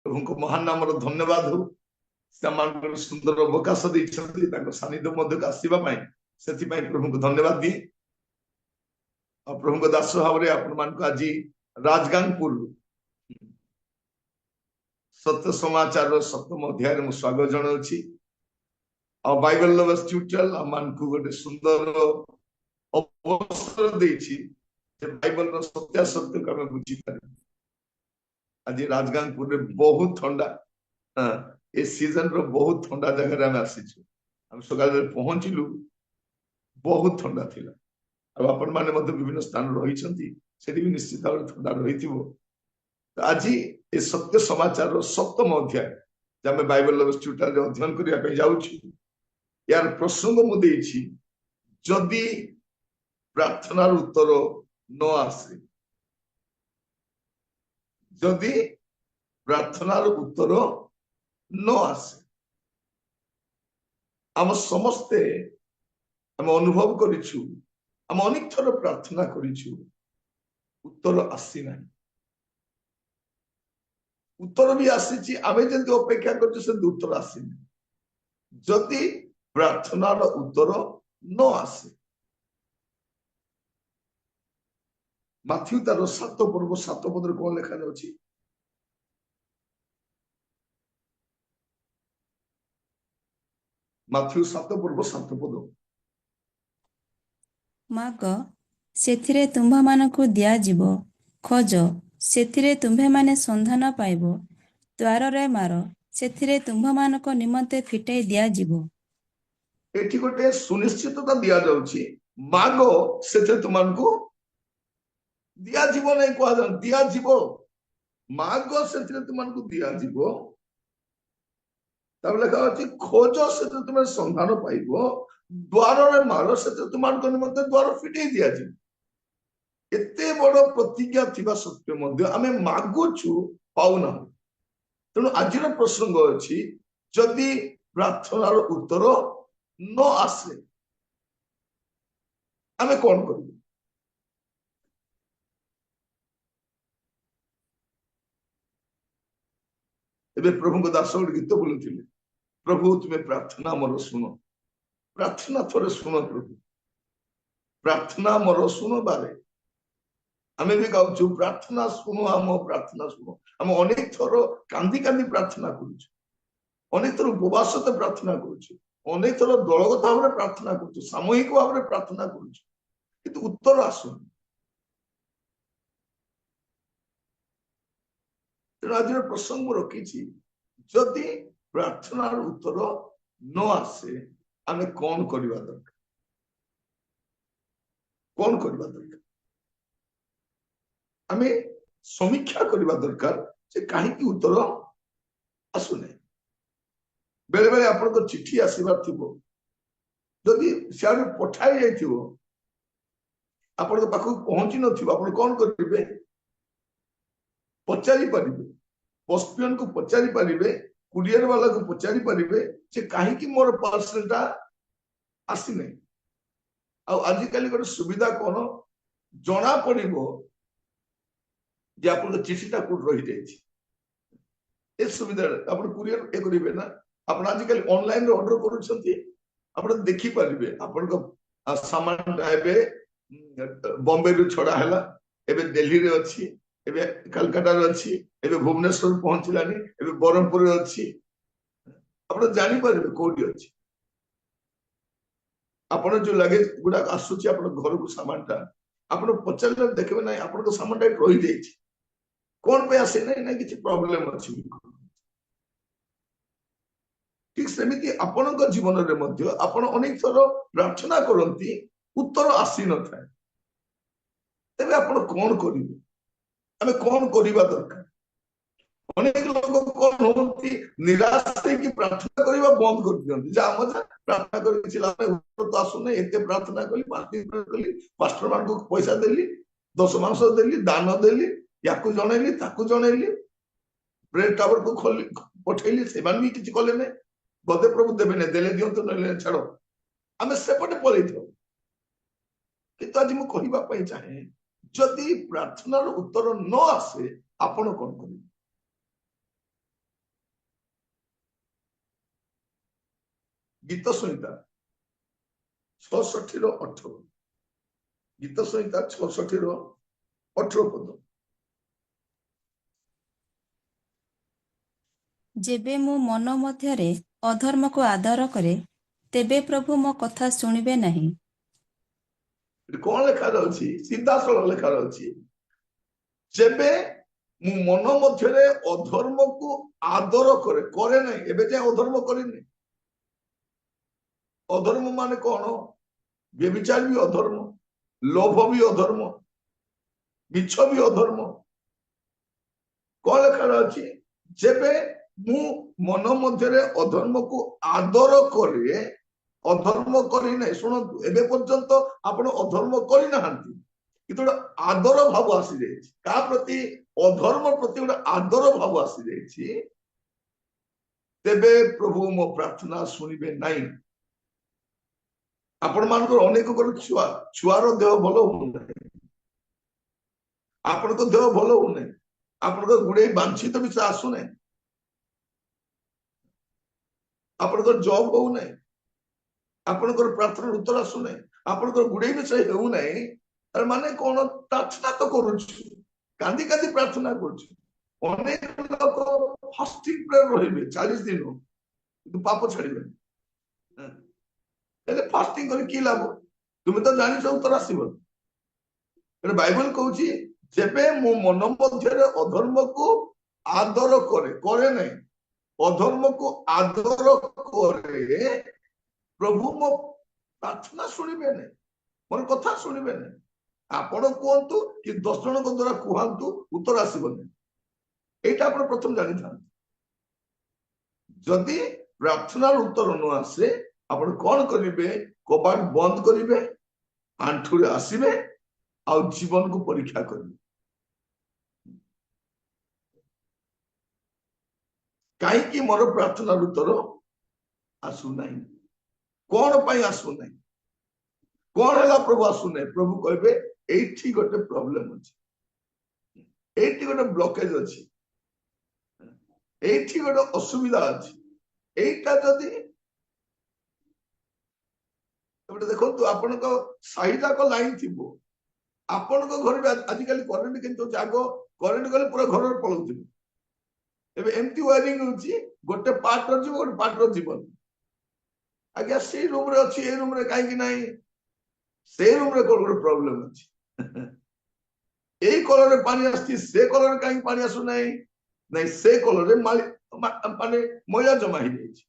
प्रभु को महान नाम धन्यवाद हो सुंदर अवकाश देते सानिध्य मध्य आसवा से प्रभु को धन्यवाद दिए और प्रभु को दास भाव में आपण मान आज राजगांगपुर सत्य समाचार सप्तम अध्याय में स्वागत जनाऊँगी और बाइबल लवर्स ट्यूटोरियल मान को गोटे सुंदर अवसर देछि बाइबल रो सत्यासत्य को हमें बुझी पारे आज राजगांगपुर में बहुत ठंडा ए सीजन रो बहुत ठंडा जगह रे हम आसीछु हम सकाल पहुंचलु बहुत ठंडा थिला अब आपण माने मध्य विभिन्न स्थान रही छंती सेठी भी निश्चित भाव ठंडा रहिथिबो आज ए सत्य समाचार रो सप्तम अध्याय जे हम बाइबल लवर्स ट्यूटोरियल रे अध्ययन करिया पे जाउछु यार प्रसंग मु देछि जदि प्रार्थनार उत्तर न आसे जदि प्रार्थनार उत्तर न आसे आम समस्ते आम अनुभव करिछु आम अनेक थर प्रार्थना करिछु उत्तर आसी ना उत्तर भी आसी आमे जंती अपेक्षा करछु से उत्तर आसी जदि प्रार्थनार उत्तर न आसे माथ्यू तार 7 पर्व 7 पद कौन लिखा जाउछि माथ्यू 7 पर्व 7 पद माग सेथिरे तुम्भ मानकु दिया जिवो खोज सेथिरे तुम्भे माने संधान पाइबो द्वार रे मारो सेथिरे तुम्भ मानक निमंते फिटाई दिया जिवो एठी गोटे सुनिश्चितता दिया जाउछि माग सेथे तुमनको दिया जीवो नहीं कह दिया जीवो माग से तुमको दिया जीवो तब लिखा अच्छी खोज से तुम संधान पाइब द्वार रे मार से तुमको निमंते द्वार फिटे दिया जीव एते बड़ प्रतिज्ञा थिबा सत्य मध्य आमे मागुछु पाउना तेणु आज प्रसंग अच्छी जदि प्रार्थनार उत्तर न आसे आमे कौन करिबु एबे प्रभु को दास गोटे गीत बोलुथिले प्रभु तुम्हें प्रार्थना मोर सुन प्रार्थना थोड़े सुन प्रभु प्रार्थना मोर सुन बारे आमे भी गाउछु प्रार्थना सुनो हम अनेक थर कांदी कांदी प्रार्थना करूछु अनेक थर उपवास प्रार्थना करूछु अनेक थर दलगत भाव में प्रार्थना करूछु सामूहिक भाव में प्रार्थना करूछु किंतु उत्तर आसुनी आज प्रसंग रखी जदि प्रार्थनार उत्तर न आसे आमे कौन करवा दरकार कौन करवा दरकार आमे समीक्षा करवा दरकार जे कहीं उत्तर आसुने बेले बेले आपन चिठी आसबार थिबो जदि सियाड पठाई जाइथिबो आपन पाखु पहुंची नथिबो आपन कौन करिवे पचारि पारिबे पोस्टपियन को पचारि पारिबे कुरियर वाला को पचारि पारिबे जे कहीं मोर पार्सलटा आसी नै आ आज काली गोटे सुविधा कोन जना पड़िबो जे आपन चिठीटा कोड रही जाइछि ए सुविधा आपन कुरियर ए करिबे ना आपन आज काली ऑनलाइन रे ऑर्डर करूछंती आपन देखि पारिबे आपन को सामान एबे बॉम्बे रु छड़ा हला एबे दिल्ली रे अछि एबे कलकत्ता रे अछि एबे भुवनेश्वर पहुंचलानी एबे बरहमपुर रे अछि आपन जानि पारिबे कोडी अछि आपन जो लगेज गुडा आसुची आपन घर को सामानटा आपन पचल देखबे नै आपन को सामानटा रही जाइछि कोन पे आसे नै नै किछि प्रॉब्लम अछि ठीक सेमिति आपन जीवन रे मध्य आपन अनेक थर प्रार्थना करंती उत्तर आसी न थाए तबे आपन कोन करिवे आमे कोन करिबा दरकार अनेक लोग कोन होती निराश की प्रार्थना करबा बंद कर दियंती जे हम प्रार्थना करि छिला उत्तर तो आसु नै एते प्रार्थना कली 5 दिन कली पास्टर मान को पैसा देली 10 मास देली दान देली याकू जणैली ताकू जणैली ब्रेड टावर को खोली पठैली सेमान भी किछि कले नै गदे प्रभु देबे नै देले दियंतो नै छाड़ो आमे सेपटे पळै थो किंतु आज मु कहिबा पई चाहे जदि प्रार्थनार उत्तर न आसे आपण कोन करिवे गीत संहिता 66:18 गीत संहिता 66:18 पद ଯେବେ ମୁଁ ମନ ମଧ୍ୟରେ ଅଧର୍ମକୁ ଆଦର କରେ ତେବେ ପ୍ରଭୁ ମୋ କଥା ଶୁଣିବେ ନାହିଁ। कौन लेखा रही सीधासल लेखा रही जेबे मु मन मध्य अधर्म को आदर करे करे नहीं एबे जाए अधर्म करेनि अधर्म माने कौन व्यभिचार भी अधर्म लोभ भी अधर्म मिछ भी अधर्म कौन लेखा रही जेबे मु मन मध्य अधर्म को आदर करे अधर्म करी नहीं शुणु एबे पर्यंत आपण अधर्म करी नाहंती किंतु आदर भाव आसी जाइछि का प्रति अधर्म प्रति गोटे आदर भाव आसी जाइछि तेबे प्रभु मो प्रार्थना शुणिबे नहीं आपण मानकर अनेक छुआ छुआर देह भल हो आपण देह भल हो आपण गुड़े वांछित विषय आसु ना आपण जॉब हो ना आपणकर प्रार्थना उत्तर आसु ना आपणकर गुड़े विषय हो ना तार माने कौन प्रार्थना तो करुछु कांदी कांदी प्रार्थना करुछु अनेक लोक फास्टिंग प्रेयर रहिबे 40 दिन किंतु पाप छाड़िबे एले फास्टिंग कर की लाभ तुम तो जानि सब उत्तर आसीबो एले बाइबल कहूची जेबे मो मन मध्य अधर्म को आदर करे करे नहीं अधर्म को आदर करे प्रभु मो प्रार्थना शुणिबे नहीं मोर कथा शुणिबे नहीं आपण कहतु कि 10 जन द्वारा कहतु उत्तर आसबनी एटा आपण प्रथम जानी था जदि प्रार्थना उत्तर न आसे आपण कौन करिवे कबाट बंद करिवे आंठुरे आसीबे आ जीवन को परीक्षा करिवे काई कि मोर प्रार्थना उत्तर आसु नहीं कौन पाई आसु नहीं कौन है प्रभु आसु नहीं प्रभु कहबे एठी गोटे प्रॉब्लम अछि एठी गोटे ब्लॉकेज अछि एठी गोटे असुविधा अछि एटा जदि देखो तो आपण को साहिदा को लाइन थिबो आपण को घर में आजिकल करेंट किंतु जागो करेंट गले पूरा घर में पळौथिबो एबे एमती वायरिंग होची गोटे पार्ट रो जीवन गोटे पार्ट रो जीवन आज्ञा से रूम रे अछि ए रूम रे काहे कि नाही से रूम रे कोन गोटे प्रॉब्लम अछि एई कलर रे पानी आछि से कलर रे काहे पानी आसु नाही नाही से कलर रे माने मैला जमा ही जाइछि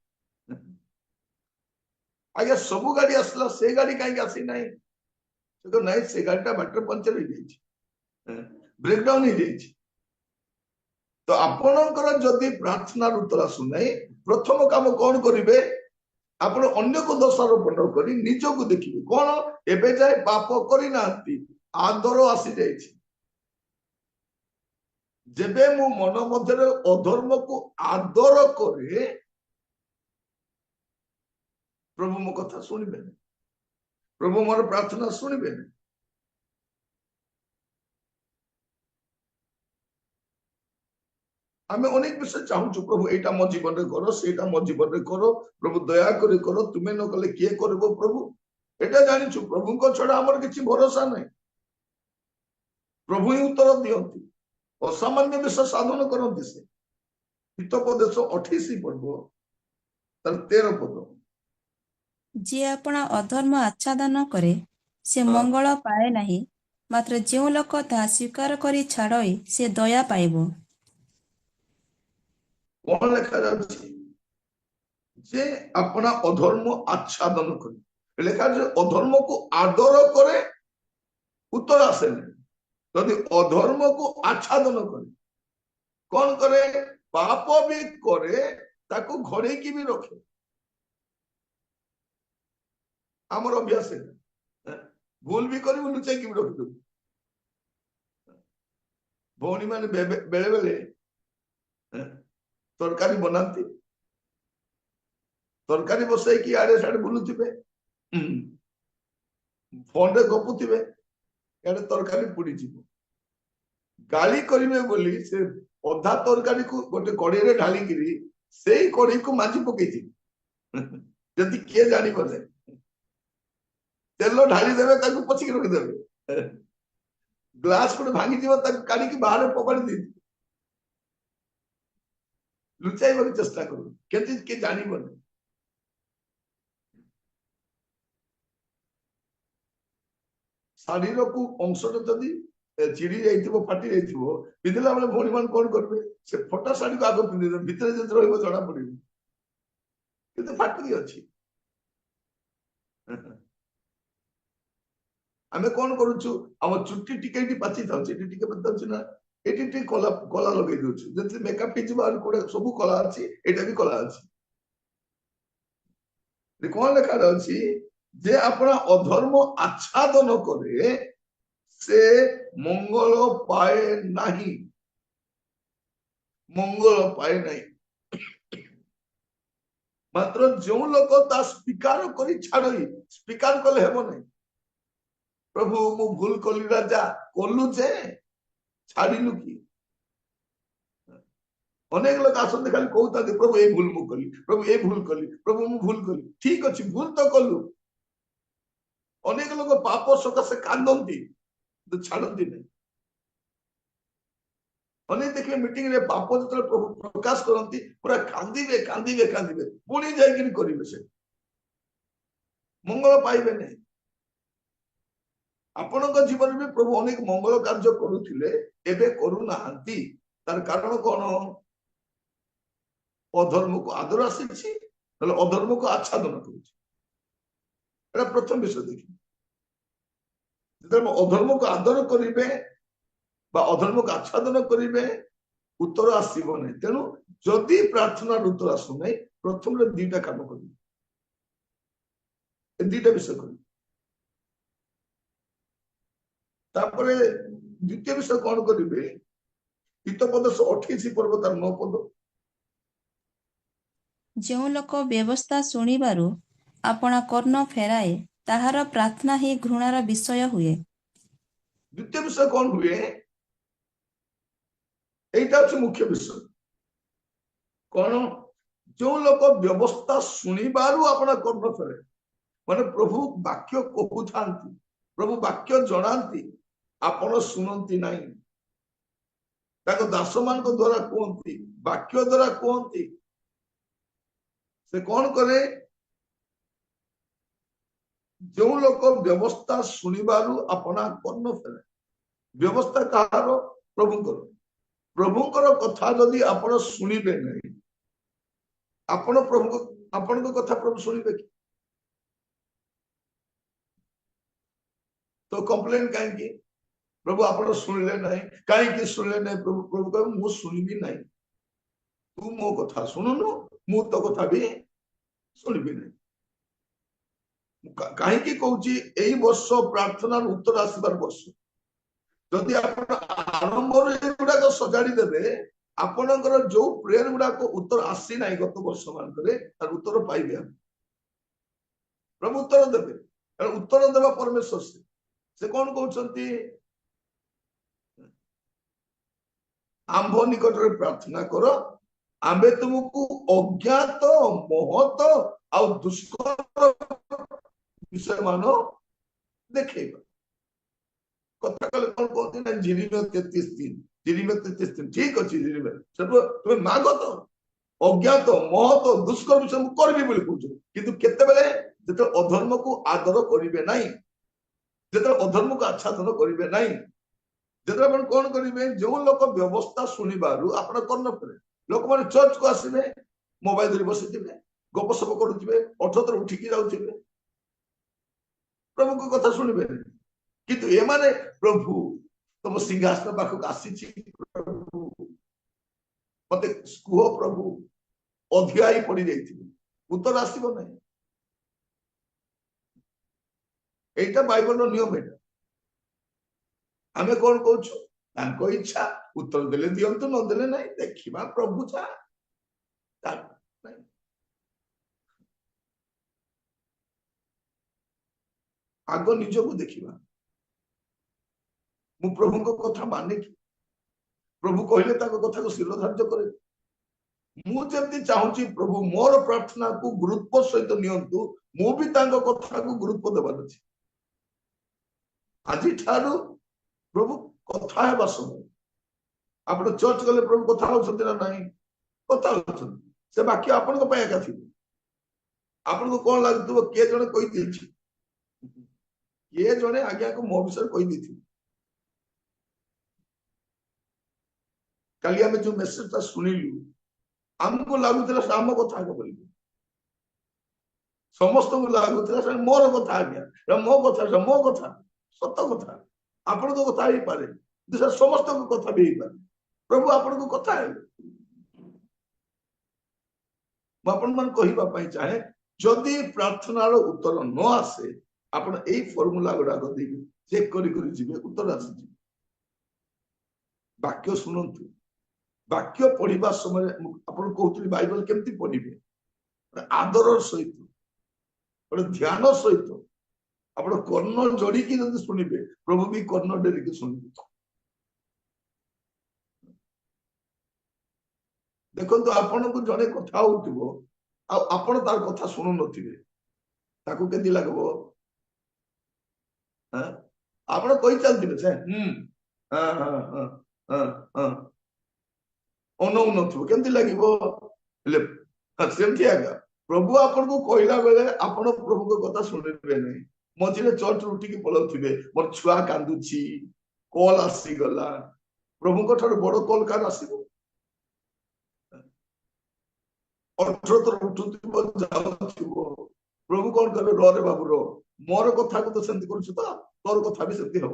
आज्ञा सबु गाड़ी आसला से गाड़ी काहे आसी नाही तो नाही से गाड़ीटा बैटरी पंचर हो जाइछि ब्रेक डाउन हो जाइछि तो आपणकर जदि प्रार्थना उत्तर आसु नाही प्रथम काम कौन करिवे आपण अन्य को दोषारोपण करी निजको देखिबे कौन एबे जाय पाप करी नांती आदर आसी जाइछि जेबे मो मन मध्य अधर्म को आदर करे प्रभु मो कथा शुणिबे प्रभु मोर प्रार्थना शुणिबे आमे अनेक विषय चाहूँ प्रभु एटा मो जीवन रे करो सेटा मो जीवन रे करो प्रभु दया करी करो तुमे न कले किए करबो प्रभु एटा जानिछु प्रभु को छडा हमर किछि भरोसा नै प्रभु ही उत्तर दियंती असामान्य विषय साधन करंती से हितोपदेश 28 पद तर 13 पद जे अपना अधर्म आच्छादन करे से मंगल पाए नहीं मात्र जो लोक ताहा स्वीकार करी छाड़ई से दया पाइबो कौन लेखा जाछि जे अपना अधर्म आच्छादन करे लेखा जे अधर्म को आदर करे उत्तर आसे नहीं यदि अधर्म को आच्छादन करे कौन करे पाप भी करे ताको घरे की भी रखे आमर अभ्यास है भूल भी करी लुचाई की भी रखी भौणी माने बेले बेले तरकारी बनाती तरकारी बसई कि आड़े साड़े बुलुथिबे फोन रे गपुथिबे याडे तरकारी पुड़ी जीवो गाली करिवे बोली से अधा तरकारी को गोटे कड़ी रे ढाली किरी सेई कड़ी को माजी पकेइथि जदि किए जानिबने तेल ढाली देवे ताकू पछिक रखी देवे ग्लास को भांगी जीव ताकू काढ़ी की बाहर फोपाड़ी दी लुचाइबार चेष्टा करू केंति के जानिबने शारीर को अंशटा जदि चिड़ी जाइथिबो फाटी जाइथिबो पिंधिला बेले भौणी मान कोन करबे से फटा साड़ी को आगो पिंधि दे भीतर जे रहइबो जणा पड़िबो किंतु फाटी अछि आमे कोन करूछु हम चुट्टी टिके टी पाची थाउ टिके टिके ना एटी टी कला कला लगे दोछु जति मेकअप पि जिबा कोडे सब कला अछि एटा भी कला अछि रे कोन लेखा अछि जे अपना अधर्म आच्छादन करे से मंगल पाए नहीं मंगल पाए नहीं मात्र जो लोक ता स्वीकार करी छाड़ई स्वीकार कले हेबो नहीं प्रभु मु भूल कली राजा कलु जे छाड़िलु की अनेक लोग आसते खाली कहता प्रभु ए भूल मु कली प्रभु ए भूल कली प्रभु मु भूल कली ठीक अछि भूल तो कलु अनेक लोग पाप सकाशे कांदंती तो छाड़ती नहीं अनेक देखिए मीटिंग रे पाप जो प्रभु प्रकाश करती पूरा कांदिबे कांदिबे कांदिबे पुणी जाइकिन करिवे से मंगल पाइबे नहीं आपनक जीवन में प्रभु अनेक मंगल कार्य करुथिले एबे करू नाहंती तार कारण कोन अधर्म को आदर आसीछि नले अधर्म को आच्छादन करूछि एटा प्रथम विषय देखि जब अधर्म को आदर करिवे बा अधर्म को आच्छादन करिवे उत्तर आसीबो नै तेनु जदि प्रार्थना उत्तर आसु नै प्रथम रे दीटा काम करिवे ए दीटा विषय करिवे तापरे द्वितीय विषय कौन करिवे हितपद 28 पर्व तार 9 पद ଯେଉଁ ଲୋକ ବ୍ୟବସ୍ଥା ଶୁଣିବାରୁ ଆପଣା କର୍ଣ୍ଣ ଫେରାଏ ତାହାର ପ୍ରାର୍ଥନା ହିଁ ଘୃଣାର ବିଷୟ ହୁଏ। द्वितीय विषय कौन हुए एटा अछि मुख्य विषय कौन जो लोक व्यवस्था शुणिबारु अपना कर्ण फेरे माने प्रभु वाक्य कहउथांती प्रभु वाक्य जणांती आपण सुनंती नहीं ताको दास मान को द्वारा कहंती वाक्य द्वारा कहंती से कौन करे जो लोक व्यवस्था शुणिबारु अपना कर्ण फेरे व्यवस्था कहार प्रभुंकर प्रभुंकर कथा जदि आपण शुणिबे नहीं आपण प्रभु आपण को कथा प्रभु शुणिबे कि तो कंप्लेन कहीं प्रभु आपण शुणिले नहीं कहीं शुणिले नहीं प्रभु प्रभु कह मु शुणिबी नहीं तू मो कथा शुणुनु मु तो कथा भी शुणिबी नहीं कहीं कहूची एई वर्ष प्रार्थना उत्तर आसबार वर्ष जदि आपण आरंभ गुड़ाक सजाड़ी देवे आपणकर जो प्रेयर गुड़ाक उत्तर आसी ना गत वर्ष मानक तार उत्तर पाइबे प्रभु उत्तर देवे उत्तर देवा परमेश्वर से कौन कहते आंभ निकट में प्रार्थना कर आंबे तुमको अज्ञात महत आ दुष्कर विषय मान देखेगा कथा कले कौन कहते ना झिरिमे 33 दिन ठीक अच्छी झिरिमे तुम्हें माग तो अज्ञात महत दुष्कर विषय मु करबी बोली कहूछ किंतु केते बेले जेते अधर्म को आदर करिवे नाही जेते अधर्म को आच्छादन करिवे नाही जेते अपन कोन करिवे जो लोक व्यवस्था सुनिबारु आपण कर्ण फेरे लोक माने चर्च को आसीबे मोबाइल धरि बसिथिबे गपसप करूथिबे अठोतर उठिकी जाउथिबे प्रभु को कथा सुनिबे किंतु ए माने प्रभु तुम सिंहासन पाखक आसीछि प्रभु मते कुह प्रभु अध्यायी पड़ी जाइथिबे उत्तर आसीबो नै एटा बाइबल रो नियम एटा आमे कोन कहूछु तांको इच्छा उत्तर देले दियंतु न देले नै देखिबा प्रभु चा आगो निजको देखिबा मु प्रभु को कथा माने कि प्रभु कहले ताको कथा को शिर धार्य करे ମୁଁ ଯେମିତି ଚାହୁଁଛି ପ୍ରଭୁ ମୋର ପ୍ରାର୍ଥନାକୁ ଗୁରୁତ୍ୱ ସହିତ ନିଅନ୍ତୁ, ମୁଁ ବି ତାଙ୍କ କଥାକୁ ଗୁରୁତ୍ୱ ଦେବାର ଅଛି। ଆଜିଠାରୁ ପ୍ରଭୁ କଥା ହେବା ସମୟ, ଆପଣ ଚର୍ଚ୍ଚ ଗଲେ ପ୍ରଭୁ କଥା ହଉଛନ୍ତି ନା ନାହିଁ? କଥା ହଉଛନ୍ତି। ସେ ବାକ୍ୟ ଆପଣଙ୍କ ପାଇଁ ଏକା ଥିବ। ଆପଣଙ୍କୁ କଣ ଲାଗୁଥିବ, କିଏ ଜଣେ କହିଦେଇଛି, କିଏ ଜଣେ ଆଜ୍ଞାକୁ ମୋ ବିଷୟରେ କହିଦେଇଥିବ। କାଲି ଆମେ ଯୋଉ ମେସେଜଟା ଶୁଣିଲୁ, ଆମକୁ ଲାଗୁଥିଲା ସେ ଆମ କଥା ଆଗ କହିବେ, ସମସ୍ତଙ୍କୁ ଲାଗୁଥିଲା ସେ ମୋର କଥା ଆଜ୍ଞା, ମୋ କଥା, ମୋ କଥା। ସତ କଥା, ଆପଣଙ୍କ କଥା ହେଇପାରେ, କିନ୍ତୁ ସେ ସମସ୍ତଙ୍କ କଥା ବି ହେଇପାରେ। ପ୍ରଭୁ ଆପଣଙ୍କୁ କଥା ହେବେ। ମୁଁ ଆପଣମାନଙ୍କୁ କହିବା ପାଇଁ ଚାହେଁ, ଯଦି ପ୍ରାର୍ଥନାର ଉତ୍ତର ନ ଆସେ, ଆପଣ ଏଇ ଫର୍ମୁଲା ଗୁଡାକ ଦେଇକି ଚେକ୍ କରି କରି ଯିବେ, ଉତ୍ତର ଆସିଯିବ। ବାକ୍ୟ ଶୁଣନ୍ତୁ, ବାକ୍ୟ ପଢିବା ସମୟରେ ଆପଣ କହୁଥିଲି ବାଇବଲ କେମିତି ପଢିବେ, ଆଦର ସହିତ, ଗୋଟେ ଧ୍ୟାନ ସହିତ ଆପଣ କର୍ଣ୍ଣ ଯୋଡିକି ଯଦି ଶୁଣିବେ, ପ୍ରଭୁ ବି କର୍ଣ୍ଣ ଡେରିକି ଶୁଣିବେ। ଦେଖନ୍ତୁ, ଆପଣଙ୍କୁ ଜଣେ କଥା ହଉଥିବ ଆଉ ଆପଣ ତାର କଥା ଶୁଣୁନଥିବେ, ତାକୁ କେମିତି ଲାଗିବ? ଆପଣ କହି ଚାଲିଥିବେ ସେ ଅନଉନଥିବ, କେମିତି ଲାଗିବ? ହେଲେ ସେମିତି ଆଜ୍ଞା ପ୍ରଭୁ ଆପଣଙ୍କୁ କହିଲା ବେଳେ ଆପଣ ପ୍ରଭୁଙ୍କ କଥା ଶୁଣିବେ ନାହିଁ। ମଝିରେ ଚର୍ଚ୍ଚ ଉଠିକି ପଳାଉଥିବେ, ମୋର ଛୁଆ କାନ୍ଦୁଛି, କଲ ଆସିଗଲା। ପ୍ରଭୁଙ୍କ ଠାରୁ ବଡ କଲ କାହାର ଆସିବ? 18 ଥର ଉଠୁଥିବ, ଯାଉଥିବ, ପ୍ରଭୁ କଣ କହିବେ? ରରେ ବାବୁ ର, ମୋର କଥାକୁ ତ ସେମିତି କରୁଛୁ, ତ ତୋର କଥା ବି ସେମିତି ହବ।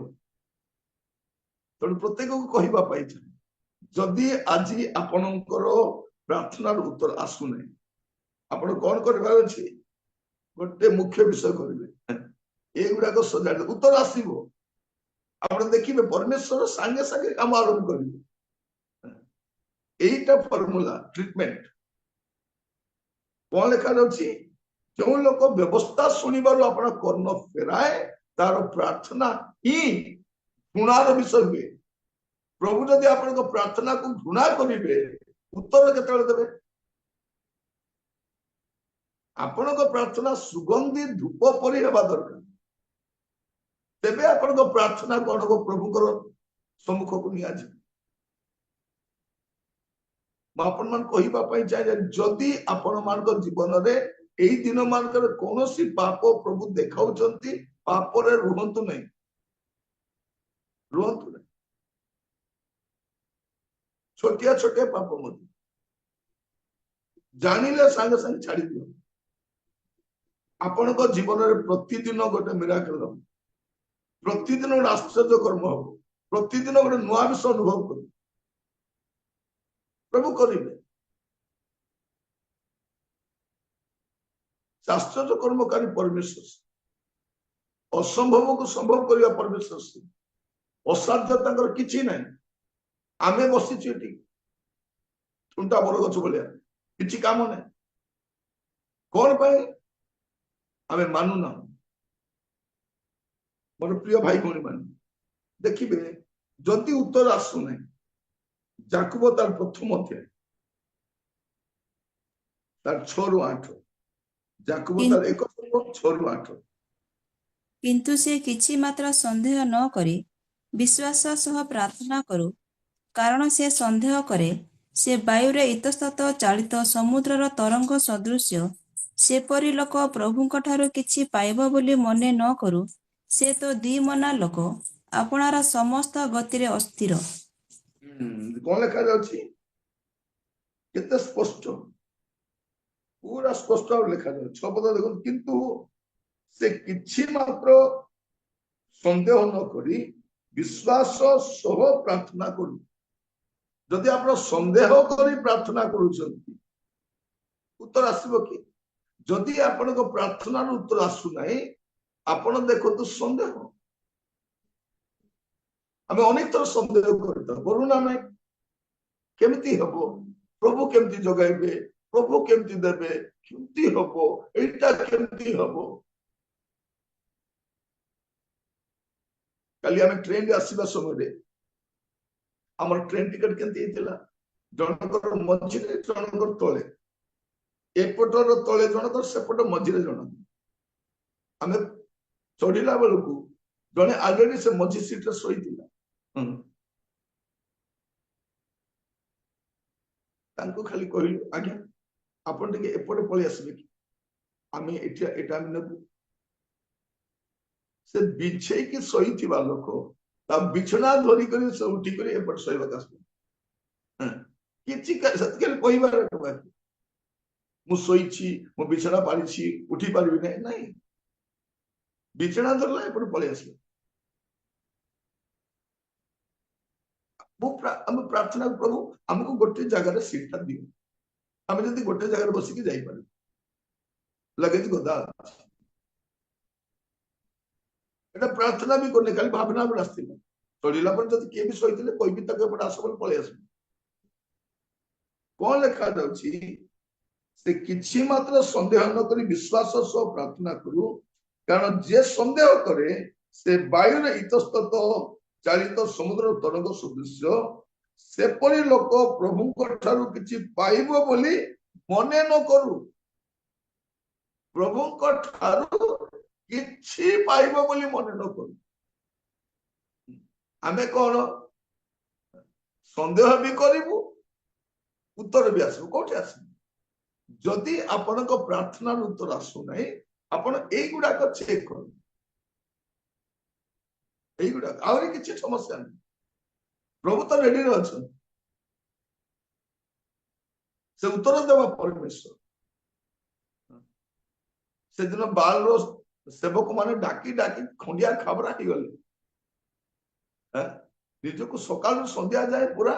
ତେଣୁ ପ୍ରତ୍ୟେକକୁ କହିବା ପାଇଁ ଚାହେଁ, ଯଦି ଆଜି ଆପଣଙ୍କର ପ୍ରାର୍ଥନାର ଉତ୍ତର ଆସୁନାହିଁ, ଆପଣ କଣ କରିବାର ଅଛି? ଗୋଟେ ମୁଖ୍ୟ ବିଷୟ କରିବେ, ଏଗୁଡାକ ସଜାଡିବେ, ଉତ୍ତର ଆସିବ। ଆପଣ ଦେଖିବେ ପରମେଶ୍ୱର ସାଙ୍ଗେ ସାଙ୍ଗେ କାମ ଆରମ୍ଭ କରିବେ। এইটা ଫର୍ମୁଲା ଟ୍ରିଟମେଣ୍ଟ। କଣ ଲେଖାଯାଉଛି? ଯେଉଁ ଲୋକ ବ୍ୟବସ୍ଥା ଶୁଣିବାରୁ ଆପଣ କର୍ଣ୍ଣ ଫେରାଏ, ତାର ପ୍ରାର୍ଥନା ହିଁ ଘୃଣାର ବିଷୟ ହୁଏ। ପ୍ରଭୁ ଯଦି ଆପଣଙ୍କ ପ୍ରାର୍ଥନାକୁ ଘୃଣା କରିବେ, ଉତ୍ତର କେତେବେଳେ ଦେବେ? ଆପଣଙ୍କ ପ୍ରାର୍ଥନା ସୁଗନ୍ଧି ଧୂପ ପରି ହେବା ଦରକାର, ତେବେ ଆପଣଙ୍କ ପ୍ରାର୍ଥନା କଣ ହବ? ପ୍ରଭୁଙ୍କର ସମ୍ମୁଖକୁ ନିଆଯିବ। ମୁଁ ଆପଣମାନଙ୍କୁ କହିବା ପାଇଁ ଚାହେଁ, ଯଦି ଆପଣମାନଙ୍କ ଜୀବନରେ ଏଇ ଦିନ ମାନଙ୍କରେ କୌଣସି ପାପ ପ୍ରଭୁ ଦେଖାଉଛନ୍ତି, ପାପରେ ରୁହନ୍ତୁ ନାହିଁ, ରୁହନ୍ତୁ ନାହିଁ। ଛୋଟିଆ ଛୋଟିଆ ପାପ ମଧ୍ୟ ଜାଣିଲେ ସାଙ୍ଗେ ସାଙ୍ଗେ ଛାଡି ଦିଅ। ଆପଣଙ୍କ ଜୀବନରେ ପ୍ରତିଦିନ ଗୋଟେ ମିରାକଲ ହବ, ପ୍ରତିଦିନ ଗୋଟେ ଆଶ୍ଚର୍ଯ୍ୟ କର୍ମ ହବ, ପ୍ରତିଦିନ ଗୋଟେ ନୂଆ ବିଷୟ ଅନୁଭବ କରିବେ, ପ୍ରଭୁ କରିବେ। ଆଶ୍ଚର୍ଯ୍ୟ କର୍ମକାରୀ ପରମେଶ୍ୱର, ଅସମ୍ଭବକୁ ସମ୍ଭବ କରିବା ପରମେଶ୍ୱର, ଅସାଧ୍ୟ ତାଙ୍କର କିଛି ନାହିଁ। ଆମେ ବସିଛୁ ଏଠି ଥୁଣ୍ଟା ବରଗଛ ଭଳିଆ, କିଛି କାମ ନାହିଁ। କଣ ପାଇଁ? ଆମେ ମାନୁନାହୁଁ। ମୋର ପ୍ରିୟ ଭାଇ ଭଉଣୀ ମାନେ, ଦେଖିବେ ଯଦି ଉତ୍ତର ଆସୁନାହିଁ, ଯାକୁବ ତାର ପ୍ରଥମ ଅଧ୍ୟାୟ ତାର 6 ରୁ 8, ଯାକୁବ ତାର 1 6 ରୁ 8। କିନ୍ତୁ ସେ କିଛି ମାତ୍ର ସନ୍ଦେହ ନ କରି ବିଶ୍ୱାସ ସହ ପ୍ରାର୍ଥନା କରୁ, କାରଣ ସେ ସନ୍ଦେହ କରେ ସେ ବାୟୁରେ ଇତସ୍ତତ ଚାଳିତ ସମୁଦ୍ରର ତରଙ୍ଗ ସଦୃଶ୍ୟ। ସେପରି ଲୋକ ପ୍ରଭୁଙ୍କ ଠାରୁ କିଛି ପାଇବ ବୋଲି ମନେ ନ କରୁ, ସେ ତ ଦ୍ୱିମନା ଲୋକ, ଆପଣାର ସମସ୍ତ ଗତିରେ ଅସ୍ଥିର। କଣ ଲେଖାଯାଉଛି? କେତେ ସ୍ପଷ୍ଟ, ପୁରା ସ୍ପଷ୍ଟ ଭାବରେ ଲେଖାଯାଉଛି। 6 ପଦ ଦେଖନ୍ତୁ, କିନ୍ତୁ ସେ କିଛି ମାତ୍ର ସନ୍ଦେହ ନ କରି ବିଶ୍ୱାସ ସହ ପ୍ରାର୍ଥନା କରୁ। ଯଦି ଆପଣ ସନ୍ଦେହ କରି ପ୍ରାର୍ଥନା କରୁଛନ୍ତି, ଉତ୍ତର ଆସିବ କି? ଯଦି ଆପଣଙ୍କ ପ୍ରାର୍ଥନାର ଉତ୍ତର ଆସୁନାହିଁ, ଆପଣ ଦେଖନ୍ତୁ ସନ୍ଦେହ। ଆମେ ଅନେକ ଥର ସନ୍ଦେହ କରିଥାଉ, କରୁନା ନାହିଁ? କେମିତି ହବ? ପ୍ରଭୁ କେମିତି ଯୋଗାଇବେ? ପ୍ରଭୁ କେମିତି ଦେବେ? କେମିତି ହବ? ଏଇଟା କେମିତି ହବ? କାଲି ଆମେ ଟ୍ରେନରେ ଆସିବା ସମୟରେ ଆମର ଟ୍ରେନ ଟିକେଟ କେମିତି ହେଇଥିଲା? ଜଣଙ୍କର ମଝିରେ ଜଣଙ୍କର ତଳେ, ଏପଟର ତଳେ ଜଣଙ୍କର ସେପଟ ମଝିରେ ଜଣଙ୍କର। ଆମେ ଚଢିଲା ବେଳକୁ ଜଣେ ଆଲରେଡି ସେ ମଝି ସିଟରେ ଶୋଇଥିଲା। ତାଙ୍କୁ ଖାଲି କହିଲୁ ଆଜ୍ଞା ଆପଣ ଟିକେ ଏପଟେ ପଳେଇ ଆସିବେ କି, ଆମେ ଏଟା ଆମେ ନେବୁ। ସେ ବିଛେଇକି ଶୋଇଥିବା ଲୋକ ତା ବିଛଣା ଧରିକରି ସେ ଉଠିକରି ଏପଟେ ଶୋଇବାକୁ ଆସିବ। କିଛି ସେତିକି କହିବାର ବାକି ମୁଁ ଶୋଇଛି, ମୁଁ ବିଛଣା ପାରିଛି, ଉଠି ପାରିବି ନାହିଁ, ନାଇଁ, ବିଛଣା ଧରିଲା ଏପଟେ ପଳେଇ ଆସିବ। ଆମେ ପ୍ରାର୍ଥନା ପ୍ରଭୁ ଆମକୁ ଗୋଟେ ଜାଗାରେ ସିଟଟା ଦିଅ, ଆମେ ଯଦି ଗୋଟେ ଜାଗାରେ ବସିକି ଯାଇପାରିବୁ। ଲଗେଜ ଗଦା এটা ପ୍ରାର୍ଥନା ବି କରୁନି, ଖାଲି ଭାବନା ବି ଆସିଥିଲା। ଚଳିଲା ପରେ ଯଦି କିଏ ବି ଶୋଇଥିଲେ କହିବି ତାକୁ ଏପଟେ ଆସ ବୋଲି ପଳେଇ ଆସିବ। କଣ ଲେଖା ଯାଉଛି, ସେ କିଛି ମାତ୍ର ସନ୍ଦେହ ନ କରି ବିଶ୍ୱାସ ସହ ପ୍ରାର୍ଥନା କରୁ, କାରଣ ଯିଏ ସନ୍ଦେହ କରେ ସେ ବାୟୁରେ ଇତସ୍ତତ ଚାଳିତ ସମୁଦ୍ର ତରଙ୍ଗ ସଦୃଶ୍ୟ, ସେପରି ଲୋକ ପ୍ରଭୁଙ୍କ ଠାରୁ କିଛି ପାଇବ ବୋଲି ମନେ ନ କରୁ। ପ୍ରଭୁଙ୍କ ଠାରୁ କିଛି ପାଇବ ବୋଲି ମନେ ନ କରୁ। ଆମେ କଣ ସନ୍ଦେହ ବି କରିବୁ, ଉତ୍ତର ବି ଆସିବ। କୋଉଠି ଆସିବ? ଯଦି ଆପଣଙ୍କ ପ୍ରାର୍ଥନାର ଉତ୍ତର ଆସୁନାହିଁ, ଆପଣ ଏଇଗୁଡାକ ଚେକ୍ କରନ୍ତୁ। এইগুড়াক আହୁରି କିଛି ସମସ୍ୟା ନାହିଁ, ପ୍ରଭୁ ତ ରେଡିରେ ଅଛନ୍ତି, ସେ ଉତ୍ତର ଦେବା ପରମେଶ୍ୱର। ସେଦିନ ବାଲର ସେବକ ମାନେ ଡାକି ଡାକି ଖଣ୍ଡିଆ ଖାବରା ହେଇଗଲେ। ନିଜକୁ ସକାଳୁ ସନ୍ଧ୍ୟା ଯାଏ ପୁରା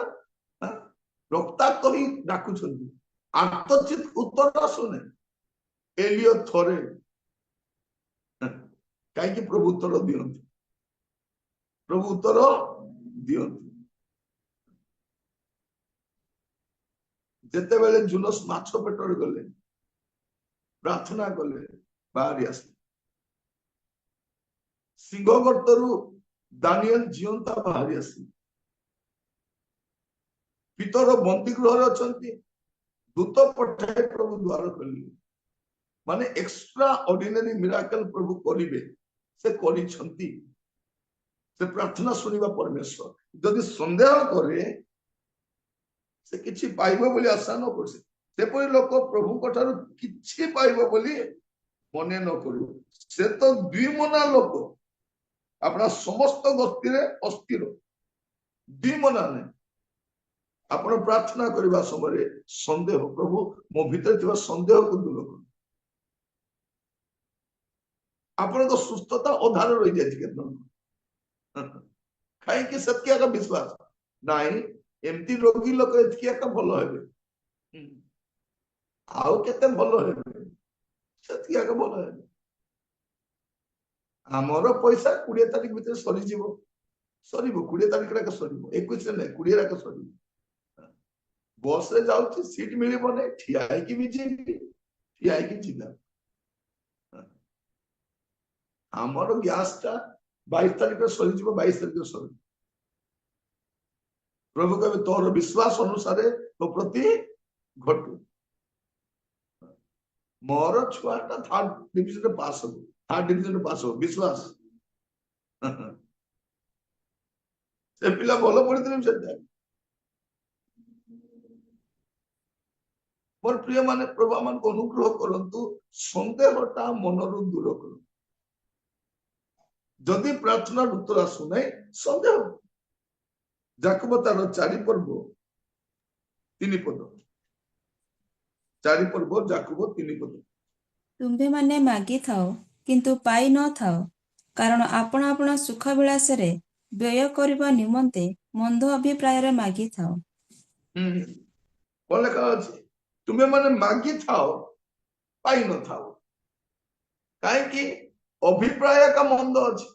ରକ୍ତାକ୍ତ ହେଇ ଡାକୁଛନ୍ତି, ଆର୍ତ୍ତଚିତ ଉତ୍ତର ଆସୁନି। ଏଲିୟ ଥରେ କାହିଁକି ପ୍ରଭୁ ଉତ୍ତର ଦିଅନ୍ତି, ପ୍ରଭୁ ଉତ୍ତର ଦିଅନ୍ତି। ଯେତେବେଳେ ଜୁନସ୍ ମାଛ ପେଟରେ ଗଲେ, ପ୍ରାର୍ଥନା କଲେ, ବାହାରି ଆସିଲେ। ସିଂହ ଗର୍ତ୍ତରୁ ଦାନିଏଲ ଜିଅନ୍ତା ବାହାରି ଆସିଲେ। ପିତର ବନ୍ଦୀ ଗୃହରେ ଅଛନ୍ତି, ଦୂତ ପଠାଇ ପ୍ରଭୁ ଦ୍ୱାର ଖୋଲିଲେ। ମାନେ ଏକ୍ସଟ୍ରା ଅର୍ଡିନାରୀ ମିରାକଲ ପ୍ରଭୁ କରିବେ, ସେ କରିଛନ୍ତି। ସେ ପ୍ରାର୍ଥନା ଶୁଣିବା ପରମେଶ୍ୱର। ଯଦି ସନ୍ଦେହ କରେ ସେ କିଛି ପାଇବ ବୋଲି ଆଶା ନ କରୁଛି, ସେପରି ଲୋକ ପ୍ରଭୁଙ୍କ ଠାରୁ କିଛି ପାଇବ ବୋଲି ମନେ ନ କରୁ। ସେ ତ ଦ୍ୱିମନା ଲୋକ, अपना समस्त गतिरे अस्थिर, द्विमना नहीं। आपण प्रार्थना करने समय संदेह, प्रभु मो भीतर संदेह को दूर कर। आपण सुस्थता अधार रही जाए कहीं से विश्वास नाई, एमती रोगी लोक एका भल हे, आउ केते भल हे, भल हे। आमर पैसा 20 तारीख भीतर सरी जीवो, सरीबो 20 तारीख राके सरीबो, 21 नहीं 20 राके सरीबो। बस रे जाउची सीट मिलिबो नै, ठिया हेकी भी जीबी, ठिया हेकी जीबा। आमर गैस टा 22 तारीख रे सरी जीवो, 22 तारीख रे सरी। प्रभु कहे तोर विश्वास अनुसार तो प्रति घटू। मोर छुआटा 3rd डिविजन रे पास हो, 3rd डिविजन रे पास हो, विश्वास से पिला भलो पड़िथिले से मोर प्रिय माने प्रभु मान को अनुग्रह करंतु, संदेहटा मनरु दूर कर। जदि प्रार्थना उत्तर आसु नै संदेह। जाकब तार 4 पर्व 3 पद, 4 पर्व जाकब 3 पद। ତୁମ୍ଭେ ମାନେ ମାଗିଥାଅ କିନ୍ତୁ ପାଇ ନ ଥାଅ, କାରଣ ଆପଣ ଆପଣ ସୁଖ ବିଳାସରେ ବ୍ୟୟ କରିବା ନିମନ୍ତେ ମନ୍ଦ ଅଭିପ୍ରାୟରେ ମାଗିଥାଅ। କଣ ଲେଖା ଅଛି? ତୁମେ ମାନେ ମାଗିଥାଅ ପାଇ ନ ଥାଅ, କାହିଁକି? ଅଭିପ୍ରାୟ ଏକା ମନ୍ଦ ଅଛି।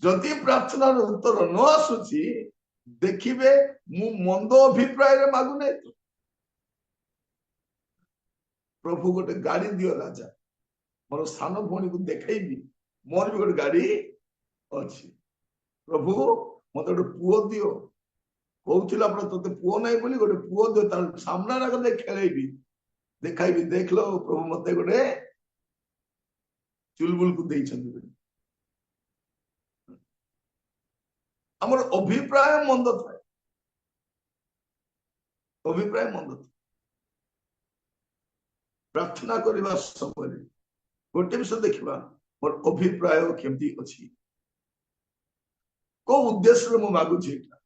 ଯଦି ପ୍ରାର୍ଥନାର ଉତ୍ତର ନ ଆସୁଛି, ଦେଖିବେ ମୁଁ ମନ୍ଦ ଅଭିପ୍ରାୟରେ ମାଗୁନାହିଁ। प्रभु गोटे गाड़ी दियो राजा, मोर सान भौणी को देखी, मोर भी गोटे गाड़ी अच्छी। प्रभु मत गोटे पुओ दियो, କହୁଥିଲା ଆପଣ ତୋତେ ପୁଅ ନାହିଁ ବୋଲି ଗୋଟେ ପୁଅ ଦିଅ ତାର ସାମ୍ନା ଆଗ ଦେଇ ଖେଳେଇବି ଦେଖାଇବି ଦେଖିଲ ପ୍ରଭୁ ମତେ ଗୋଟେ ଚୁଲବୁଲକୁ ଦେଇଛନ୍ତି ବୋଲି। ଆମର ଅଭିପ୍ରାୟ ମନ୍ଦ ଥାଏ, ଅଭିପ୍ରାୟ ମନ୍ଦ ଥାଏ। ପ୍ରାର୍ଥନା କରିବା ସମୟରେ ଗୋଟେ ବିଷୟ ଦେଖିବା ମୋର ଅଭିପ୍ରାୟ କେମିତି ଅଛି, କୋଉ ଉଦ୍ଦେଶ୍ୟରେ ମୁଁ ମାଗୁଛି ଏଇଟା।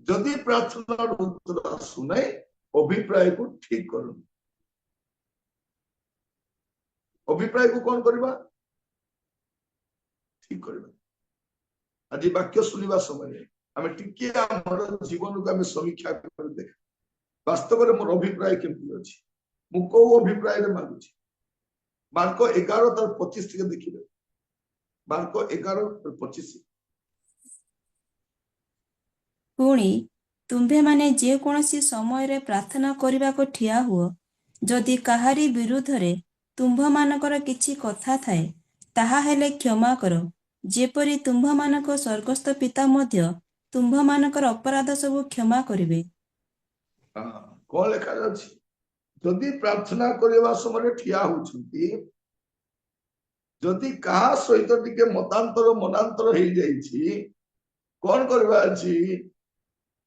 ଯଦି ପ୍ରାର୍ଥନାର ଉତ୍ତର ଆସୁନାହିଁ ଅଭିପ୍ରାୟକୁ ଠିକ କରୁନି। ଅଭିପ୍ରାୟକୁ କଣ କରିବା? ଠିକ କରିବା। ଆଜି ବାକ୍ୟ ଶୁଣିବା ସମୟରେ ଆମେ ଟିକେ ଆମର ଜୀବନକୁ ଆମେ ସମୀକ୍ଷା କରି ଦେଖ ବାସ୍ତବରେ ମୋର ଅଭିପ୍ରାୟ କେମିତି ଅଛି, ମୁଁ କୋଉ ଅଭିପ୍ରାୟରେ ମାଗୁଛି। ମାର୍କ 11:25 ଟିକେ ଦେଖିବେ, ମାର୍କ 11:25। ପୁଣି ତୁମ୍ଭେମାନେ ଯେକୌଣସି ସମୟରେ ପ୍ରାର୍ଥନା କରିବାକୁ ଠିଆ ହୁଅ, ଯଦି କାହାରି ବିରୁଦ୍ଧରେ ତୁମ୍ଭମାନଙ୍କର କିଛି କଥା ଥାଏ, ତାହା ହେଲେ କ୍ଷମା କର, ଯେପରି ତୁମ୍ଭମାନଙ୍କ ସ୍ୱର୍ଗସ୍ଥ ପିତା ମଧ୍ୟ ତୁମ୍ଭମାନଙ୍କର ଅପରାଧ ସବୁ କ୍ଷମା କରିବେ। କଣ ଲେଖା ଅଛି? ଯଦି ପ୍ରାର୍ଥନା କରିବା ସମୟରେ ଠିଆ ହଉଛନ୍ତି, ଯଦି କାହା ସହିତ ଟିକେ ମନାନ୍ତର ହେଇଯାଇଛି, କଣ କରିବା ଅଛି?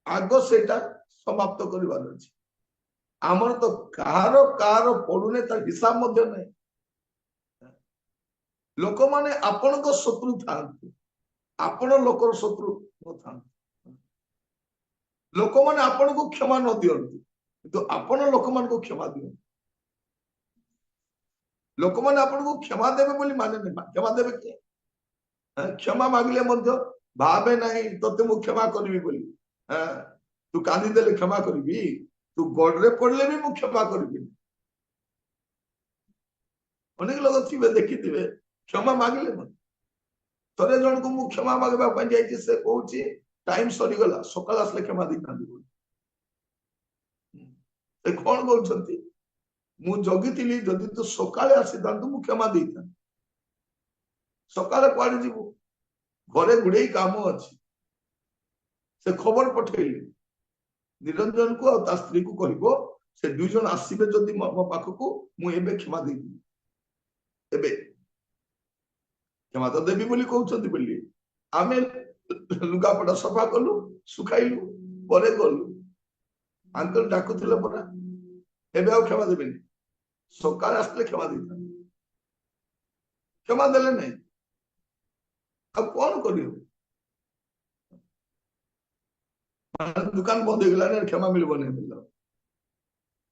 ଆଗ ସେଇଟା ସମାପ୍ତ କରିବାର ଅଛି। ଆମର ତ କାହାର ପଡୁନି, ତାର ହିସାବ ମଧ୍ୟ ନାହିଁ। ଲୋକମାନେ ଆପଣଙ୍କ ଶତ୍ରୁ ଥାନ୍ତି, ଆପଣ ଲୋକର ଶତ୍ରୁ ନଥାନ୍ତି। ଲୋକମାନେ ଆପଣଙ୍କୁ କ୍ଷମା ନ ଦିଅନ୍ତୁ, କିନ୍ତୁ ଆପଣ ଲୋକମାନଙ୍କୁ କ୍ଷମା ଦିଅନ୍ତୁ। ଲୋକମାନେ ଆପଣଙ୍କୁ କ୍ଷମା ଦେବେ ବୋଲି ମାନେ ନାହିଁ। କ୍ଷମା ଦେବେ କିଏ? କ୍ଷମା ମାଗିଲେ ମଧ୍ୟ ଭାବେ ନାହିଁ ତତେ ମୁଁ କ୍ଷମା କରିବି ବୋଲି। ତୁ କାନ୍ଦିଦେଲେ କ୍ଷମା କରିବି, ତୁ ଗଡରେ ପଡିଲେ ବି ମୁଁ କ୍ଷମା କରିବିନି। ଅନେକ ଲୋକ ଥିବେ ଦେଖିଥିବେ କ୍ଷମା ମାଗିଲେ ମଧ୍ୟ। ଥରେ ଜଣକୁ ମୁଁ କ୍ଷମା ମାଗିବା ପାଇଁ ଯାଇଛି, ସେ କହୁଛି ଟାଇମ ସରିଗଲା, ସକାଳ ଆସିଲେ କ୍ଷମା ଦେଇଥାନ୍ତି ବୋଲି। ସେ କଣ କହୁଛନ୍ତି? ମୁଁ ଜଗିଥିଲି, ଯଦି ତୁ ସକାଳେ ଆସିଥାନ୍ତୁ ମୁଁ କ୍ଷମା ଦେଇଥାନ୍ତି। ସକାଳେ କୁଆଡେ ଯିବୁ? ଘରେ ଗୁଡେଇ କାମ ଅଛି। ସେ ଖବର ପଠେଇଲେ ନିରଞ୍ଜନକୁ ଆଉ ତା ସ୍ତ୍ରୀକୁ, କହିବ ସେ 2 ଜଣ ଆସିବେ ଯଦି ମୋ ପାଖକୁ, ମୁଁ ଏବେ କ୍ଷମା ଦେଇଦେବି। ଏବେ କ୍ଷମା ତ ଦେବି ବୋଲି କହୁଛନ୍ତି ବୋଲି ଆମେ ଲୁଗାପଟା ସଫା କଲୁ, ଶୁଖାଇଲୁ, ପରେ ଗଲୁ। ଆଙ୍କଲ ଡାକୁଥିଲେ ପରା, ଏବେ ଆଉ କ୍ଷମା ଦେବେନି, ସକାଳେ ଆସିଲେ କ୍ଷମା ଦେଇଥାନ୍ତି। କ୍ଷମା ଦେଲେ ନାହିଁ, ଆଉ କଣ କରିବ? ଦୋକାନ ବନ୍ଦ ହେଇଗଲାଣି, କ୍ଷମା ମିଳିବନି।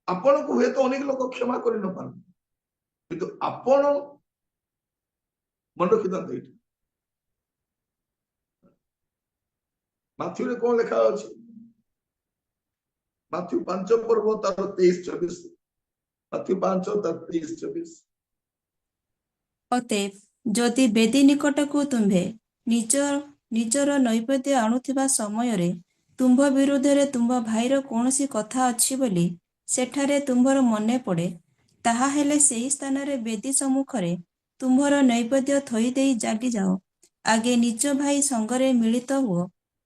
ଆପଣଙ୍କୁ ହୁଏତ ଅନେକ ଲୋକ କ୍ଷମା କରି ନ ପାରନ୍ତି, କିନ୍ତୁ ଆପଣ ମନେ ରଖିଥାନ୍ତି ଏଇଠି ମାଥ୍ୟୁରେ କଣ ଲେଖା ଅଛି? ମାଥ୍ୟୁ 5 ପର୍ବ ତାର 23-24। ମାଥ୍ୟୁ 5 ତାର 23-24। ଅତଏବ ଯଦି ବେଦୀ ନିକଟକୁ ତୁମ୍ଭେ ନିଜର ନୈବେଦ୍ୟ ଆଣୁଥିବା ସମୟରେ ତୁମ୍ଭ ବିରୁଦ୍ଧରେ ତୁମ୍ଭ ଭାଇର କୌଣସି କଥା ଅଛି ବୋଲି ସେଠାରେ ତୁମ୍ଭର ମନେ ପଡ଼େ, ତାହା ହେଲେ ସେହି ସ୍ଥାନରେ ବେଦୀ ସମ୍ମୁଖରେ ତୁମ୍ଭର ନୈବେଦ୍ୟ ଥୋଇ ଦେଇ ଚାଲିଯାଅ। ଆଗେ ନିଜ ଭାଇ ସଙ୍ଗରେ ମିଳିତ ହୁଅ,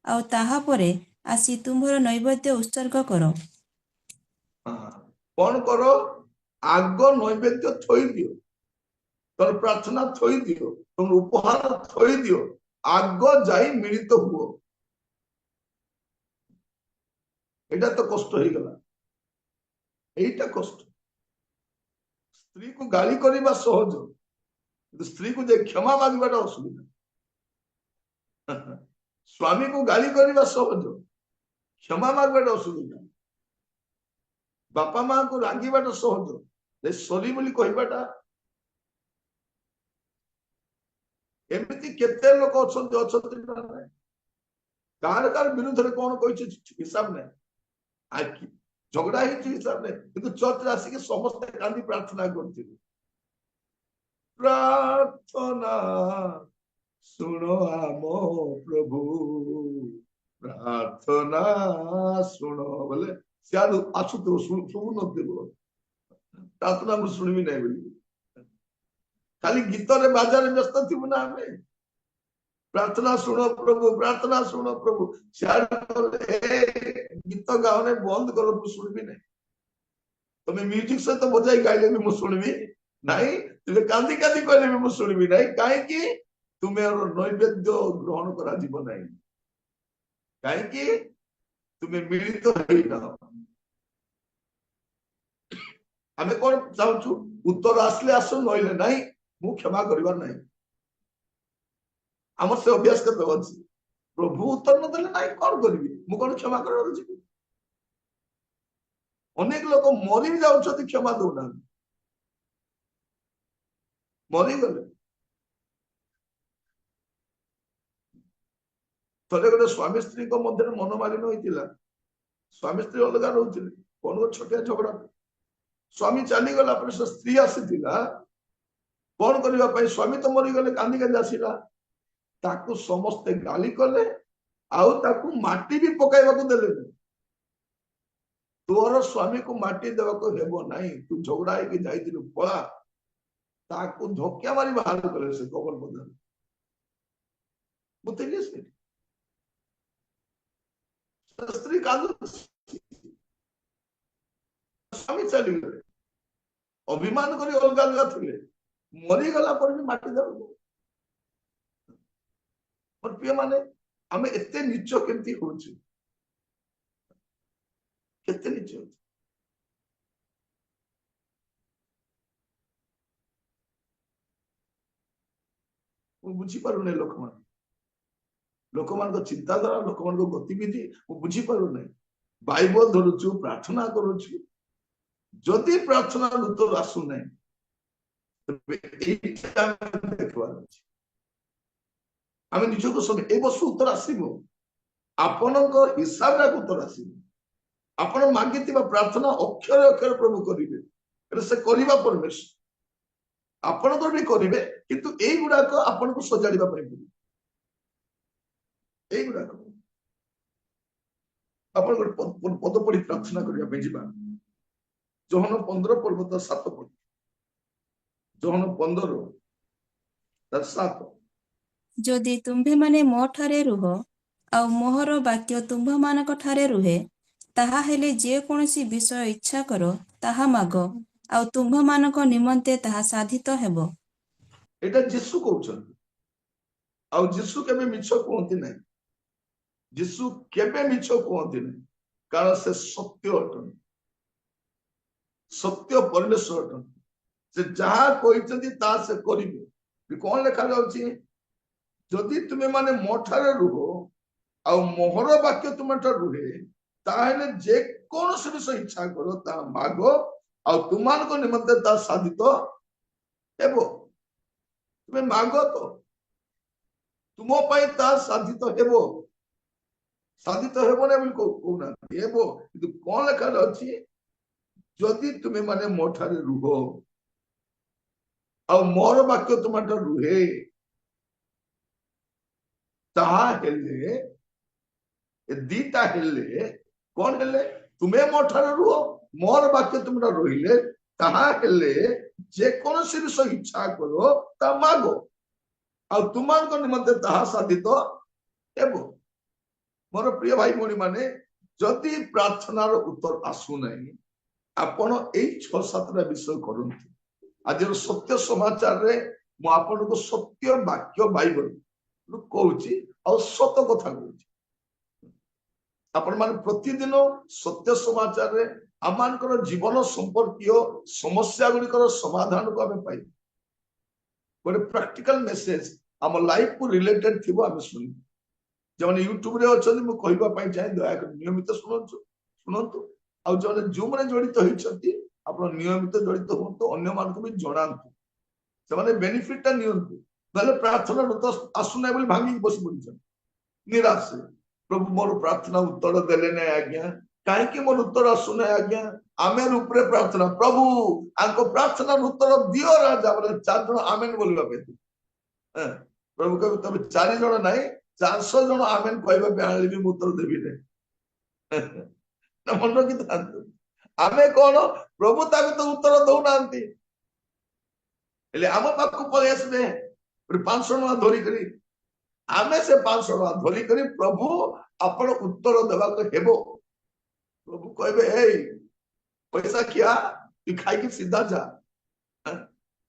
ଆଉ ତାହାପରେ ଆସି ତୁମ୍ଭର ନୈବେଦ୍ୟ ଉତ୍ସର୍ଗ କର। କଣ କର? ଆଗ ନୈବେଦ୍ୟ ଥୋଇ ଦିଅ, ତୋର ପ୍ରାର୍ଥନା ଥୋଇ ଦିଅ, ତୋର ଉପହାର ଥୋଇ ଦିଅ, ଆଗ ଯାଇ ମିଳିତ ହୁଅ। ଏଇଟା ତ କଷ୍ଟ ହେଇଗଲା, এইটা কষ্ট। ସ୍ତ୍ରୀକୁ ଗାଳି କରିବା ସହଜ, କିନ୍ତୁ ସ୍ତ୍ରୀକୁ ଯେ କ୍ଷମା ମାଗିବାଟା ଅସୁବିଧା। ସ୍ୱାମୀକୁ ଗାଳି କରିବା ସହଜ, କ୍ଷମା ମାଗିବାଟା ଅସୁବିଧା। ବାପା ମାଙ୍କୁ ରାଗିବାଟା ସହଜ, ସରି ବୋଲି କହିବାଟା। ଏମିତି କେତେ ଲୋକ ଅଛନ୍ତି କାହାର ବିରୁଦ୍ଧରେ କଣ କହିଛି ହିସାବ ନାହିଁ, ଝଗଡା ହେଇଛି ହିସାବ ନାହିଁ, କିନ୍ତୁ ଚର୍ଚ୍ଚରେ ଆସିକି ସମସ୍ତେ କାନ୍ଦି ପ୍ରାର୍ଥନା କରୁଥିଲେ, ପ୍ରାର୍ଥନା ଶୁଣ ଆମ ପ୍ରଭୁ, ପ୍ରାର୍ଥନା ଶୁଣ ବୋଲେ ସିଆଡୁ ଆସୁଥିବ, ଶୁଣୁନଥିବ ପ୍ରାର୍ଥନା ମୁଁ ଶୁଣିବି ନାହିଁ ବୋଲି। ଖାଲି ଗୀତରେ ବାଜାରେ ବ୍ୟସ୍ତ ଥିବୁ ନା ଆମେ, प्रार्थना सुनो प्रभु, प्रार्थना सुनो प्रभु। गीत गाने बंद करो, तू शुणबी नहीं। तुम्हें म्यूजिक सहित बजाई गाइले भी मुझे शुणबी नहीं, तुम्हें कांदी कांदी कहले भी मुझे शुणबी नहीं। कहीं तुम्हें नैवेद्य ग्रहण करा जीव नहीं, कहीं तुम्हें मिलित होइना। आमे कौन चाहूँ उत्तर आसले आसो नइले नहीं, मु क्षमा करिवार नहीं। आमर से अभ्यास करते अच्छी, प्रभु उत्तर न देले नहीं कौन करी, मु कौन क्षमा कर जी। अनेक लोक मरी जाउछथि, क्षमा दौना मरी गले। थरे गोटे स्वामी स्त्री मध्य मनमालिन होइतिला। स्वामी स्त्री अलग रोते, कौन गो छोटिया झगड़ा, स्वामी चली गला पर से स्त्री आसीथिला कौन करने, स्वामी तो मरीगले, कांदी कांदी आसला, ताकू समस्ते गाली कले, आउ ताकू माटी भी पकाइबाकू देले। तोर स्वामी को माटी देवाको हेबो नहीं, तू झगड़ा है जाइथिलु पळा, ताकू धोकिया मारी बाहर करे से कबर बदल बुझिले। से स्त्री कांदु, स्वामी चली गले, अभिमान करी अलग अलग थिले, मरी गला पर भी माटी देबो। और प्रिय माने आमे एते नीच केमती होछि, केते नीच होछि। मु बुझी पारुने लोक मान चिंताधारा, लोक मान गतिविधि मु बुझी पारुने। बाइबल धरुछु, प्रार्थना करुछु, जदि प्रार्थना उत्तर आसु नहीं, आम निजक सब ए वर्ष उत्तर आसो, आपण हिसाब रे उत्तर आस। आपण मांगी प्रार्थना अक्षर अक्षर प्रभु करेंगे, से करवा परमेश्वर आपण तो भी करेंगे, किंतु यही गुड़ाक आपण को सजाड़ा पड़े। यही गुड़ाक आप पद पढ़ी प्रार्थना करने जा। जोहन 15 पर्वत 7 पद, जोहन 15 7। ଯଦି ତୁମ୍ଭେମାନେ ମୋ ଠାରେ ରୁହ ଆଉ ମୋହର ବାକ୍ୟ ତୁମ୍ଭମାନଙ୍କ ଠାରେ ରୁହେ, ତାହା ହେଲେ ଯେକୌଣସି ବିଷୟ ଇଚ୍ଛା କର ତାହା ମାଗ, ଆଉ ତୁମ୍ଭମାନଙ୍କ ନିମନ୍ତେ ତାହା ସାଧିତ ହେବ। ଏଟା ଯୀଶୁ କହୁଛନ୍ତି, ଆଉ ଯୀଶୁ କେବେ ମିଛ କୁହନ୍ତି ନାହିଁ। ଯୀଶୁ କେବେ ମିଛ କୁହନ୍ତି ନାହିଁ, କାରଣ ସେ ସତ୍ୟ ଅଟନ୍ତି, ସତ୍ୟ परमेश्वर ଅଟନ୍ତି। से जहाँ कहते ता से करेंगे। कौन लिखा जाऊँगी, जदि तुम्हें माने मो ठारे रुह आ मोहर वाक्य तुम रुहे, ताहले जे कौन से विषय इच्छा करो ता माग, आ तुम निमंते ता साधित हेबो। तुम्हें माग तो तुम ता साधित हेबो, साधित हेबो नहीं कहना हेबो। किंतु कौन लिखा जाऊँगी, जदि तुम्हें माने मो ठारे रुह आ मोर वाक्य तुम रुहे, ताहा हेले दीटा हेले कौन हेले, तुम्हें मो ठारे रुह मोर वाक्य तुम रहिले, ताहा हेले जे कौन से विषय इच्छा करो ता मागो, आ तुम निमंते ताहा साधित हेबो। मोर प्रिय भाई भौणी माने, जदि प्रार्थनार उत्तर आसु नहीं, आपण एई 6-7 विषय करंतु। आज सत्य समाचार रे मु आपन को सत्य वाक्य बाइबल कहूची और सत कथा कहूची। आपण मान प्रतिदिन सत्य समाचार रे आमानकर जीवन संपर्कीय समस्या गुड़िकर समाधान को आमे पाई, गोटे प्रैक्टिकल मेसेज आम लाइफ को रिलेटेड थिबो आमे सुनि। जमाने यूट्यूब रे अछन मु कहबा पई चाहे दया कर नियमित सुनंतु आ जने जूम रे जड़ित होइछंती आपण नियमित जड़ित होंतु, अन्य मान को भी जणांतु, से माने बेनिफिट ता नियंतु। नले प्रार्थना उत्तर आसुना बोली भांगी बसी पड़िछन निराश, प्रभु मोर प्रार्थना उत्तर देले नै आज्ञा, काहे कि मोर उत्तर आसुना आज्ञा। आमेन ऊपर प्रार्थना, प्रभु आंको प्रार्थना उत्तर दियो राजा बोले 4 जण आमेन बोलबा पे। प्रभु कहे तबे 4 जण नाही 400 जण आमेन कहबा पे आले भी उत्तर देबी नै ना मन की थांतु। आमे कोन प्रभु ताके तो उत्तर दउ नांती, एले आम पाखु पळे आसबे 500 टका धरी करी आमे से 500 टका धरी करी प्रभु आपण उत्तर देवा हेबो प्रभु कहबे ए पैसा किया तू खाई की सीधा जा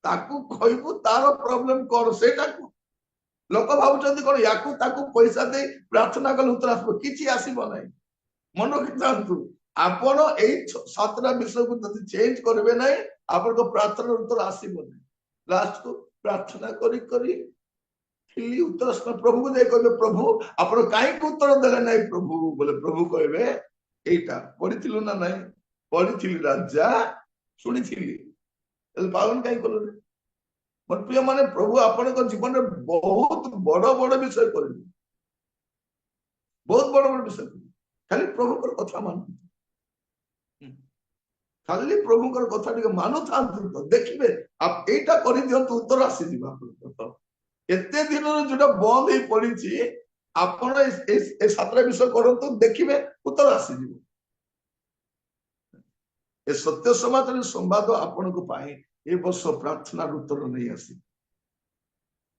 ताकू कहबू तार प्रॉब्लम कर सेटा लोक भावुचंदी कोन याकू ताकू पैसा दे प्रार्थना कल उत्तर आसबो किछि आसीबो नै मन रखिथांतु आपण एई 7टा विषय को जति चेंज करबे नै आपण को प्रार्थना उत्तर आसीबो नै लास्ट को प्रार्थना करी करी थिली उत्तर प्रभु को दे कहबे प्रभु आपण काई को उत्तर देले नै प्रभु बोले प्रभु कहबे एटा पढिथिलु ना नै पढिथिली राजा सुनिथिली एल पालन काई कलो मन प्रिय माने प्रभु आपण को जीवन रे बहुत बड़ बड़ विषय कर बहुत बड़ बड़ विषय खाली प्रभु को कथा मान खाली प्रभु को कथा टिके मानु थांतु तो देखिबे आप एटा करि दियंतु उत्तर आसी दिबा आपण एते दिन जोटा बंद ही पड़ी आपण ए 7टा विषय करंतु देखिबे उत्तर आसी दिबो ए सत्य समाचार संवाद आपण को पाए ए वर्ष प्रार्थना उत्तर नहीं आसी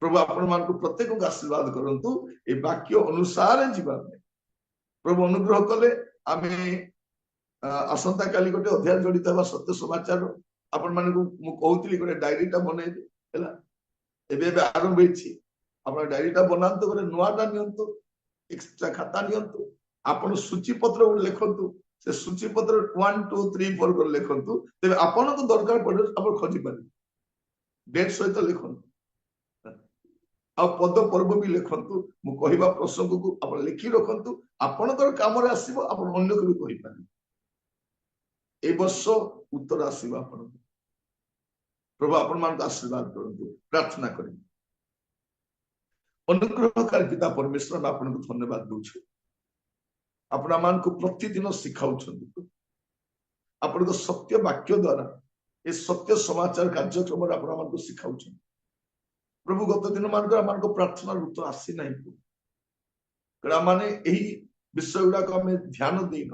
प्रभु आपण मान को प्रत्येक को आशीर्वाद करंतु ए वाक्य अनुसार जीवा प्रभु अनुग्रह कले आमे आसंता काली गोटे अध्याय जड़ित हवा सत्य समाचार आपण मान को मु कहउतली गोटे डायरीटा बनै हैला एबे एबे आरंभ होईछि आपण डायरीटा बनांतु गोटे नुआटा नियंतु एक्स्ट्रा खाता नियंतु आपण सूची पत्र लेखंतु से सूची पत्र 1 2 3 4 कर लेखंतु तेबे आपण को दरकार पड़े आपण खोजी पारे डेट सहित लिखंतु आ पद पर्व भी लिखंतु मु कहिबा प्रसंग को आपण लिखि रखंतु आपणकर काम रे आसीबो आपण अन्य को भी कहि पारे ए वर्ष उत्तर आसीबो आपण प्रभु आपण मान आशीर्वाद करंतु प्रार्थना करें अनुग्रहकारी पिता परमेश्वर आपण को धन्यवाद दूछु आपण मान को प्रतिदिन सिखाउछंती आपण को सत्य वाक्य द्वारा ए सत्य समाचार कार्यक्रम रे आपण मान को सिखाउछंती प्रभु गत दिन मान को प्रार्थना उत्तर आसी नहीं कड़ा माने एही विषय गुडा को हमें ध्यान देन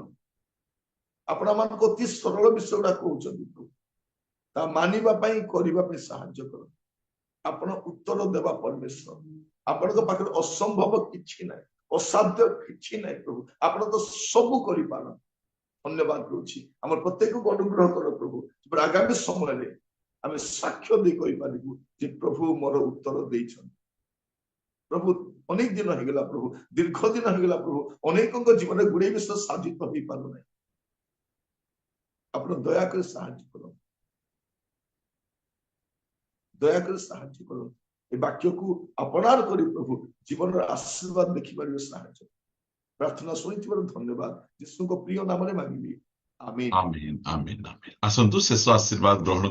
आपण मान को अति सरल विषय गुडा कहउछंती प्रभु ता मानिबा पई करिबा पई सहाय्य कर आपण उत्तर देवा परमेश्वर आपण को पाखर असंभव किछि नै असाध्य किछि नै प्रभु आपण तो सब करि पारो धन्यवाद करूछि हमर प्रत्येक को अनुग्रह कर प्रभु पर आगामी समय रे हमें साक्ष्य दे कहि पारिबु जे प्रभु मोर उत्तर दैछन प्रभु अनेक दिन हो गला प्रभु दीर्घ दिन हो गला प्रभु अनेक को जीवन रे गुडे विषय साधित होई पारो नै आपण दया कर सहायता करो दया कर सहायता करो ए वाक्य को अपनार करी प्रभु जीवन रे आशीर्वाद देखि पारिबे सहायता प्रार्थना सुनिथिबार धन्यवाद यीशु को प्रिय नाम रे मांगिबी आमीन आमीन आमीन आमीन आसंतु शेष आशीर्वाद ग्रहण